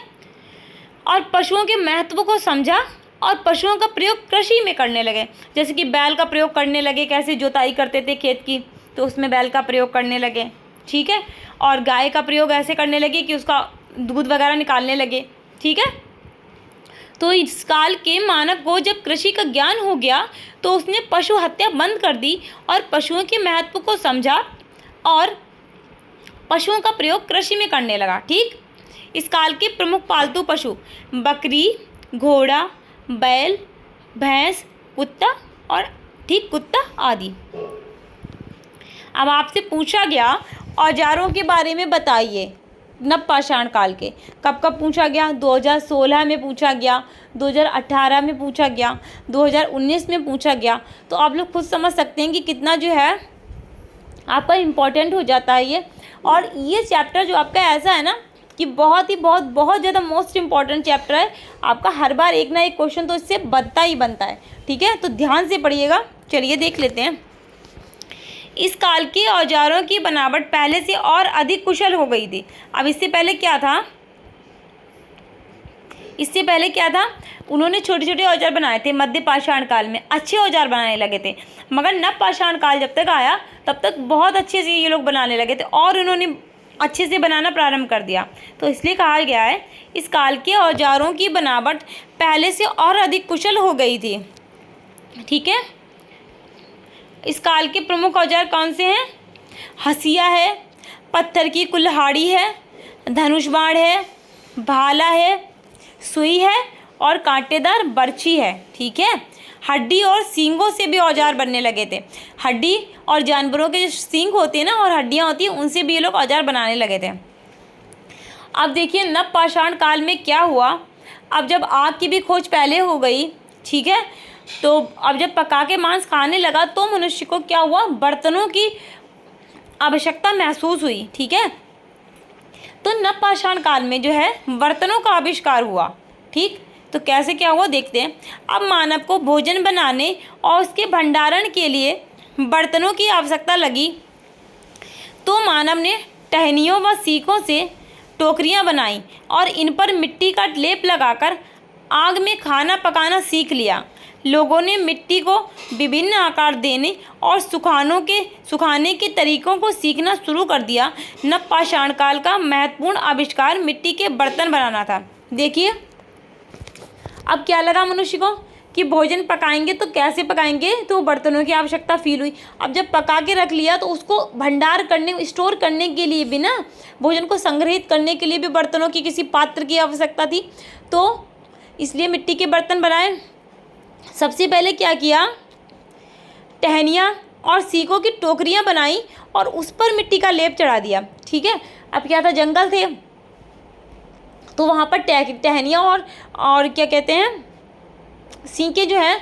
Speaker 1: और पशुओं के महत्व को समझा और पशुओं का प्रयोग कृषि में करने लगे। जैसे कि बैल का प्रयोग करने लगे, कैसे जुताई करते थे खेत की, तो उसमें बैल का प्रयोग करने लगे। ठीक है। और गाय का प्रयोग ऐसे करने लगे कि उसका दूध वगैरह निकालने लगे। ठीक है। तो इस काल के मानव को जब कृषि का ज्ञान हो गया तो उसने पशु हत्या बंद कर दी और पशुओं के महत्व को समझा और पशुओं का प्रयोग कृषि में करने लगा। ठीक। इस काल के प्रमुख पालतू पशु बकरी, घोड़ा, बैल, भैंस, कुत्ता और कुत्ता आदि। अब आपसे पूछा गया औजारों के बारे में बताइए नवपाषाण काल के। कब कब पूछा गया, 2016 में पूछा गया, 2018 में पूछा गया, 2019 में पूछा गया। तो आप लोग खुद समझ सकते हैं कि कितना जो है आपका इम्पोर्टेंट हो जाता है ये। और ये चैप्टर जो आपका ऐसा है ना कि बहुत ज़्यादा मोस्ट इम्पॉर्टेंट चैप्टर है आपका। हर बार एक ना एक क्वेश्चन तो इससे बनता ही बनता है। ठीक है, तो ध्यान से पढ़िएगा। चलिए देख लेते हैं। इस काल के औजारों की बनावट पहले से और अधिक कुशल हो गई थी। अब इससे पहले क्या था, उन्होंने छोटे छोटे औजार बनाए थे मध्य पाषाण काल में, अच्छे औजार बनाने लगे थे। मगर नवपाषाण काल जब तक आया तब तक बहुत अच्छे से ये लोग बनाने लगे थे और उन्होंने अच्छे से बनाना प्रारंभ कर दिया। तो इसलिए कहा गया है इस काल के औजारों की बनावट पहले से और अधिक कुशल हो गई थी। ठीक है। इस काल के प्रमुख औजार कौन से हैं, हंसिया है, पत्थर की कुल्हाड़ी है, धनुष बाण है, भाला है, सुई है और कांटेदार बर्छी है। ठीक है। हड्डी और सींगों से भी औजार बनने लगे थे। हड्डी और जानवरों के जो सींग होते हैं ना और हड्डियाँ होती हैं उनसे भी ये लोग औजार बनाने लगे थे। अब देखिए नवपाषाण काल में क्या हुआ, अब जब आग की भी खोज पहले हो गई, ठीक है, तो अब जब पका के मांस खाने लगा तो मनुष्य को क्या हुआ, बर्तनों की आवश्यकता महसूस हुई। ठीक है, तो नवपाषाण काल में जो है बर्तनों का आविष्कार हुआ। ठीक, तो कैसे क्या हुआ देखते हैं। अब मानव को भोजन बनाने और उसके भंडारण के लिए बर्तनों की आवश्यकता लगी, तो मानव ने टहनियों व सीकों से टोकरियां बनाई और इन पर मिट्टी का लेप लगाकर आग में खाना पकाना सीख लिया। लोगों ने मिट्टी को विभिन्न आकार देने और सुखाने के तरीकों को सीखना शुरू कर दिया। नवपाषाण काल का महत्वपूर्ण आविष्कार मिट्टी के बर्तन बनाना था। देखिए, अब क्या लगा मनुष्य को कि भोजन पकाएंगे तो कैसे पकाएंगे, तो बर्तनों की आवश्यकता फील हुई। अब जब पका के रख लिया तो उसको भंडार करने, स्टोर करने के लिए भी ना, भोजन को संग्रहित करने के लिए भी बर्तनों की, किसी पात्र की आवश्यकता थी, तो इसलिए मिट्टी के बर्तन बनाए। सबसे पहले क्या किया, टहनियाँ और सीकों की टोकरियाँ बनाई और उस पर मिट्टी का लेप चढ़ा दिया। ठीक है, अब क्या था, जंगल थे तो वहाँ पर टहनियाँ और क्या कहते हैं, सीकें जो है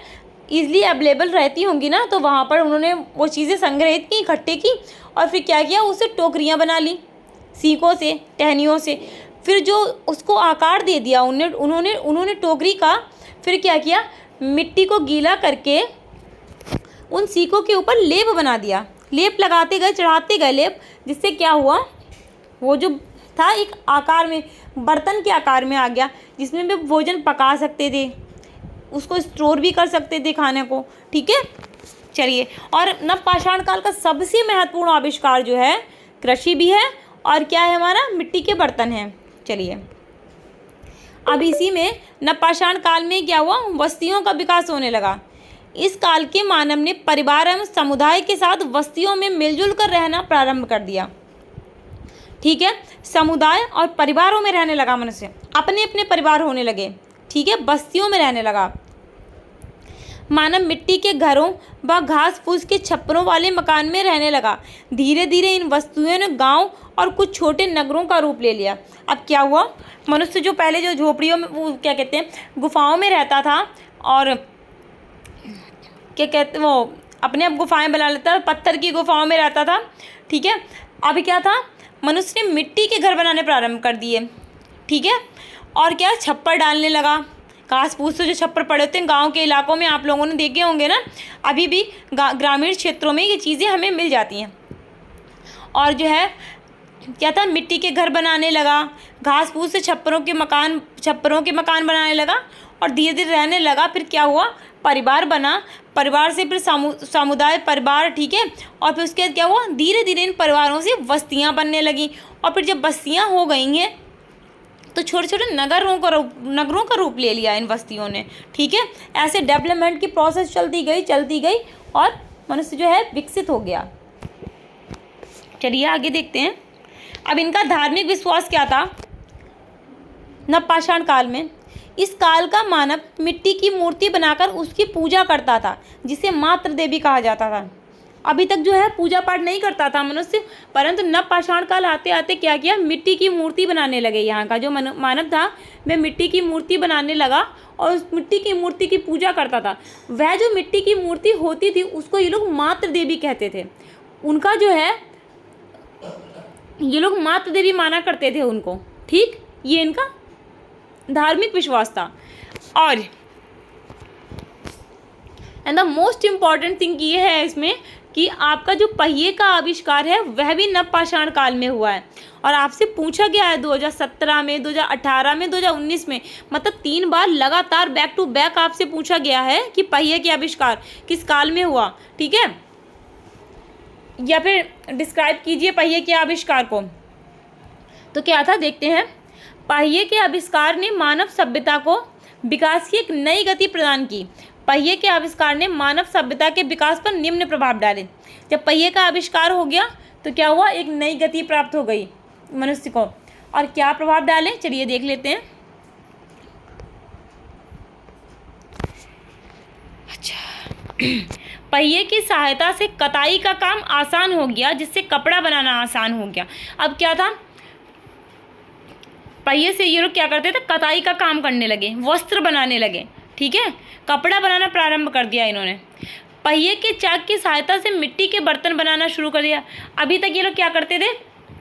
Speaker 1: ईज़िली अवेलेबल रहती होंगी ना, तो वहाँ पर उन्होंने वो चीज़ें संग्रहित की, इकट्ठे की और फिर क्या किया, उससे टोकरियाँ बना ली सीकों से, टहनियों से। फिर जो उसको आकार दे दिया उन्होंने टोकरी का, फिर क्या किया, मिट्टी को गीला करके उन सीकों के ऊपर लेप बना दिया। लेप लगाते गए, चढ़ाते गए लेप, जिससे क्या हुआ, वो जो था एक आकार में, बर्तन के आकार में आ गया, जिसमें वे भोजन पका सकते थे, उसको स्टोर भी कर सकते थे खाने को। ठीक है, चलिए, और नवपाषाण काल का सबसे महत्वपूर्ण आविष्कार जो है कृषि भी है और क्या है हमारा, मिट्टी के बर्तन हैं। चलिए, अब इसी में नवपाषाण काल में क्या हुआ, बस्तियों का विकास होने लगा। इस काल के मानव ने परिवार एवं समुदाय के साथ बस्तियों में मिलजुल कर रहना प्रारंभ कर दिया। ठीक है, समुदाय और परिवारों में रहने लगा मनुष्य, अपने अपने परिवार होने लगे। ठीक है, बस्तियों में रहने लगा। मानव मिट्टी के घरों व घास फूस के छप्परों वाले मकान में रहने लगा। धीरे धीरे इन वस्तुओं ने गांव और कुछ छोटे नगरों का रूप ले लिया। अब क्या हुआ, मनुष्य जो पहले जो झोपड़ियों में, वो क्या कहते हैं, गुफाओं में रहता था और क्या कहते हैं, वो अपने आप गुफाएं बना लेता था, पत्थर की गुफाओं में रहता था। ठीक है, अभी क्या था, मनुष्य ने मिट्टी के घर बनाने प्रारंभ कर दिए। ठीक है, और क्या, छप्पर डालने लगा। घास फूस से जो छप्पर पड़े होते हैं गांव के इलाकों में, आप लोगों ने देखे होंगे ना, अभी भी ग्रामीण क्षेत्रों में ये चीज़ें हमें मिल जाती हैं। और जो है क्या था, मिट्टी के घर बनाने लगा, घास फूस से छप्परों के मकान बनाने लगा और धीरे धीरे रहने लगा। फिर क्या हुआ, परिवार बना, परिवार से फिर समुदाय परिवार। ठीक है, और फिर उसके बाद क्या हुआ, धीरे धीरे इन परिवारों से बस्तियां बनने लगी और फिर जब बस्तियां हो गई हैं तो छोटे छोटे नगरों का रूप ले लिया इन बस्तियों ने। ठीक है, ऐसे डेवलपमेंट की प्रोसेस चलती गई और मनुष्य जो है विकसित हो गया। चलिए आगे देखते हैं। अब इनका धार्मिक विश्वास क्या था नवपाषाण काल में। इस काल का मानव मिट्टी की मूर्ति बनाकर उसकी पूजा करता था, जिसे मातृ देवी कहा जाता था। अभी तक जो है पूजा पाठ नहीं करता था मनुष्य, परंतु नवपाषाण काल आते आते क्या किया, मिट्टी की मूर्ति बनाने लगे। यहाँ का जो मानव था वह मिट्टी की मूर्ति बनाने लगा और उस मिट्टी की मूर्ति की पूजा करता था। वह जो मिट्टी की मूर्ति होती थी उसको ये लोग मातृ देवी कहते थे। उनका जो है ये लोग मातृ देवी माना करते थे उनको। ठीक, ये इनका धार्मिक विश्वास था। और and the most important thing ये है इसमें कि आपका जो पहिए का आविष्कार है वह भी नवपाषाण काल में हुआ है। और आपसे पूछा गया है 2017 में, 2018 में, 2019 में, मतलब 3 बार लगातार बैक टू बैक आपसे पूछा गया है कि पहिए के आविष्कार किस काल में हुआ। ठीक है, या फिर डिस्क्राइब कीजिए पहिए के आविष्कार को। तो क्या था देखते हैं। पहिए के आविष्कार ने मानव सभ्यता को विकास की एक नई गति प्रदान की। पहिए के आविष्कार ने मानव सभ्यता के विकास पर निम्न प्रभाव डाले। जब पहिए का आविष्कार हो गया तो क्या हुआ, एक नई गति प्राप्त हो गई मनुष्य को। और क्या प्रभाव डाले, चलिए देख लेते हैं। अच्छा, पहिए की सहायता से कताई का काम आसान हो गया, जिससे कपड़ा बनाना आसान हो गया। अब क्या था, पहिए से ये लोग क्या करते थे, कताई का काम करने लगे, वस्त्र बनाने लगे, ठीक है, कपड़ा बनाना प्रारंभ कर दिया इन्होंने। पहिए के चाक की सहायता से मिट्टी के बर्तन बनाना शुरू कर दिया। अभी तक ये लोग क्या करते थे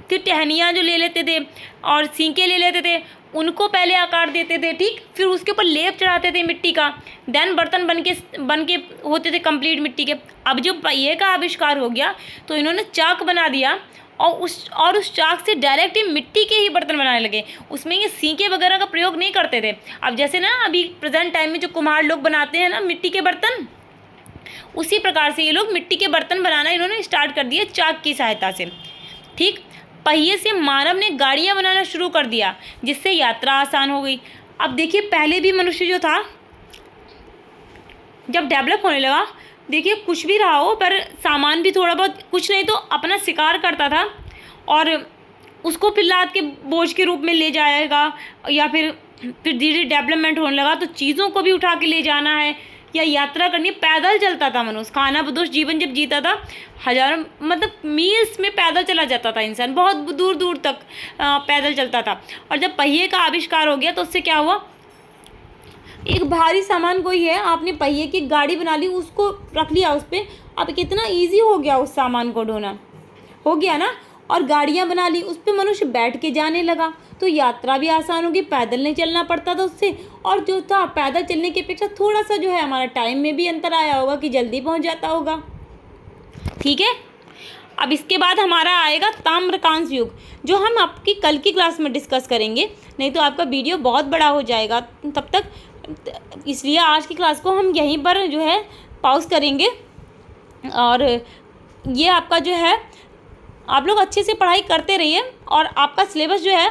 Speaker 1: कि टहनियाँ जो ले लेते थे और सींके ले लेते थे, उनको पहले आकार देते थे, ठीक, फिर उसके ऊपर लेप चढ़ाते थे मिट्टी का, देन बर्तन बन के होते थे कंप्लीट मिट्टी के। अब जो पहिए का आविष्कार हो गया तो इन्होंने चाक बना दिया और उस चाक से डायरेक्ट ही मिट्टी के ही बर्तन बनाने लगे। उसमें ये सींके वगैरह का प्रयोग नहीं करते थे। अब जैसे ना अभी प्रेजेंट टाइम में जो कुम्हार लोग बनाते हैं ना मिट्टी के बर्तन, उसी प्रकार से ये लोग मिट्टी के बर्तन बनाना इन्होंने स्टार्ट कर दिया चाक की सहायता से, ठीक। पहिए से मानव ने गाड़ियाँ बनाना शुरू कर दिया, जिससे यात्रा आसान हो गई। अब देखिए पहले भी मनुष्य जो था जब डेवलप होने लगा, देखिए कुछ भी रहा हो पर सामान भी थोड़ा बहुत, कुछ नहीं तो अपना शिकार करता था और उसको फिर लाद के बोझ के रूप में ले जाएगा, या फिर धीरे धीरे डेवलपमेंट होने लगा तो चीज़ों को भी उठा के ले जाना है या यात्रा करनी। पैदल चलता था मनुष्य, खाना बदोश जीवन जब जीता था, हजारों मतलब मील्स में पैदल चला जाता था इंसान, बहुत दूर दूर तक पैदल चलता था। और जब पहिए का आविष्कार हो गया तो उससे क्या हुआ, एक भारी सामान कोई है, आपने पहिए की गाड़ी बना ली, उसको रख लिया उस पर, अब कितना ईजी हो गया उस सामान को ढोना, हो गया ना। और गाड़ियाँ बना ली, उस पर मनुष्य बैठ के जाने लगा तो यात्रा भी आसान होगी, पैदल नहीं चलना पड़ता था उससे। और जो था पैदल चलने की अपेक्षा थोड़ा सा जो है हमारा टाइम में भी अंतर आया होगा कि जल्दी पहुंच जाता होगा, ठीक है। अब इसके बाद हमारा आएगा ताम्रकांस्य युग, जो हम आपकी कल की क्लास में डिस्कस करेंगे, नहीं तो आपका वीडियो बहुत बड़ा हो जाएगा तब तक, इसलिए आज की क्लास को हम यहीं पर जो है पॉज करेंगे। और ये आपका जो है आप लोग अच्छे से पढ़ाई करते रहिए, और आपका सिलेबस जो है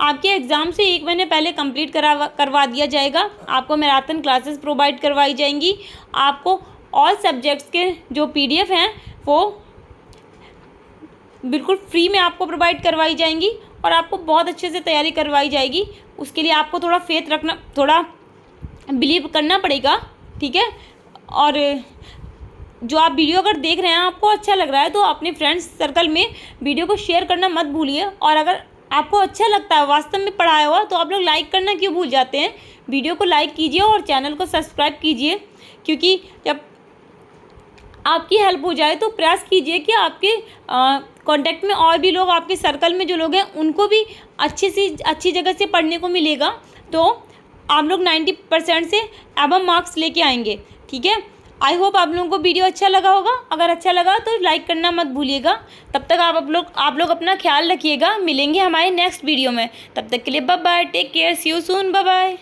Speaker 1: आपके एग्ज़ाम से 1 महीने पहले कंप्लीट करवा दिया जाएगा। आपको मैराथन क्लासेस प्रोवाइड करवाई जाएंगी, आपको ऑल सब्जेक्ट्स के जो PDF हैं वो बिल्कुल फ्री में आपको प्रोवाइड करवाई जाएंगी, और आपको बहुत अच्छे से तैयारी करवाई जाएगी। उसके लिए आपको थोड़ा फेथ रखना, थोड़ा बिलीव करना पड़ेगा, ठीक है। और जो आप वीडियो अगर देख रहे हैं आपको अच्छा लग रहा है तो अपने फ्रेंड्स सर्कल में वीडियो को शेयर करना मत भूलिए। और अगर आपको अच्छा लगता है वास्तव में पढ़ाया हुआ तो आप लोग लाइक करना क्यों भूल जाते हैं, वीडियो को लाइक कीजिए और चैनल को सब्सक्राइब कीजिए, क्योंकि जब आपकी हेल्प हो जाए तो प्रयास कीजिए कि आपके कांटेक्ट में और भी लोग, आपके सर्कल में जो लोग हैं उनको भी अच्छी जगह से पढ़ने को मिलेगा, तो आप लोग 90% से अबव मार्क्स लेके आएंगे, ठीक है। आई होप आप लोगों को वीडियो अच्छा लगा होगा, अगर अच्छा लगा तो लाइक करना मत भूलिएगा। तब तक आप लोग अपना ख्याल रखिएगा, मिलेंगे हमारे नेक्स्ट वीडियो में, तब तक के लिए bye bye, take care, see you soon, bye bye.